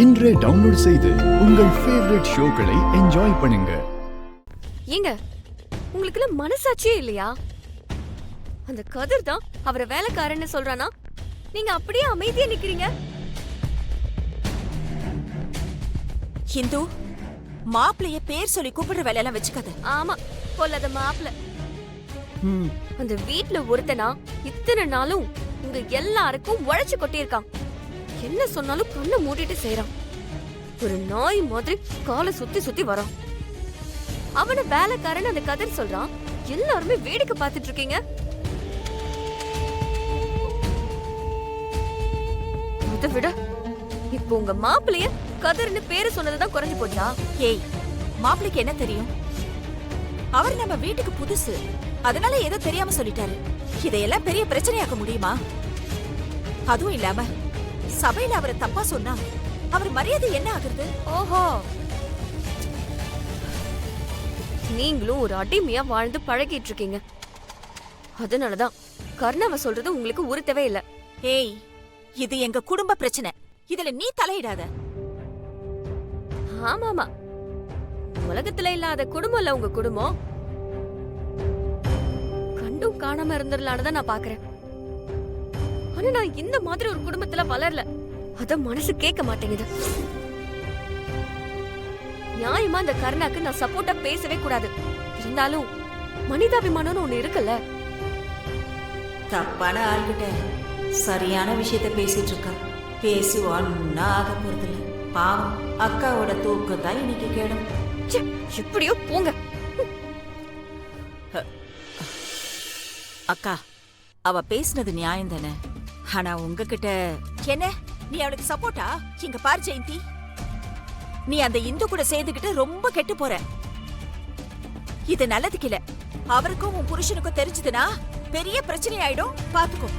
இன்றே டவுன்லோட் செய்து உங்கள் ஃபேவரட் ஷோக்களை என்ஜாய் பண்ணுங்க. ஏங்க உங்களுக்கு மனசாட்சியே இல்லையா? அந்த கதிர் தான் அவரை வேலைக்காரன்னு சொல்றானா, நீங்க அப்படியே அமைதியா நிக்கிறீங்க. ஹிந்து, மாப்பிளைய பேர் சொல்லி கூப்பிடுற வேலையெல்லாம் வச்சுக்காத. ஆமா, பொல்லாத மாப்பிள. அந்த வீட்ல ஒருத்தனா இத்தனை நாளும் உங்க எல்லாருக்கும் உழைச்சு கொட்டியிருக்கான். என்ன சொன்னாலும் கண்ணை மூடிட்டு செய்யறான். ஒரு நாய் மாதிரி காலை சுத்தி சுத்தி வரான். அவன வேலைக்காரன் அந்த கதிர் சொல்றான். எல்லாருமே வேடிக்கை பார்த்துட்டு இருக்கீங்க. அதை விட இப்போ உங்க மாப்பிளைய கதிர்னு பேரு சொன்னதுதான் குறைஞ்சு போச்சா? ஏய், மாப்பிளைக்கு என்ன தெரியும்? அவர் நம்ம வீட்டுக்கு புதுசு, அதனால ஏதோ தெரியாம சொல்லிட்டாரு. இதையெல்லாம் பெரிய பிரச்சனையாக்க முடியுமா? அதுவும் இல்லாம சபையில அவரை தப்பா சொன்னா அவர் மரியாதை என்ன ஆகுறது? ஓஹோ, நீங்களும் ஒரு அடிமையா வாழ்ந்து பழகிட்டு இருக்கீங்க. அதனாலதான் கர்ணாவை சொல்றது உங்களுக்கு உறுத்தவே இல்ல. ஏய், இது எங்க குடும்ப பிரச்சனை, இதுல நீ தலையிடாத. ஆமாமா, உலகத்துல இல்லாத குடும்பம் இல்ல உங்க குடும்பம். கண்டும் காணாம இருந்துடலான்னு நான் பாக்குறேன். ஆனா நான் இந்த மாதிரி ஒரு குடும்பத்துல வளரல. அத மனசு கேட்க மாட்டேங்குது. நியாயமா இந்த கர்ணாக்கு நான் சப்போர்ட்டா பேசவே கூடாது. இருந்தாலும் மனிதாபிமானம்னு ஒண்ணு இருக்குல்ல. தப்பான ஆள்கிட்ட சரியான விஷயத்த பேசிட்டு இருக்கா. பேசி ஒன்னா ஆக போறதில்ல. பாவம், அக்காவோட தூக்கம் தான் இன்னைக்கு கேடும். எப்படியோ போங்க. அக்கா, அவ பேசினது நியாயம் தானே. ஆனா உங்ககிட்ட என்ன, நீ அவளுக்கு சப்போர்ட்டா? இங்க பாரு ஜெயந்தி, நீ அந்த இந்து கூட சேர்ந்துகிட்டு ரொம்ப கெட்டு போற. இது நல்லதுக்கு இல்ல. அவருக்கும் உன் புருஷனுக்கும் தெரிஞ்சதுன்னா பெரிய பிரச்சனை ஆயிடும், பாத்துக்கோ.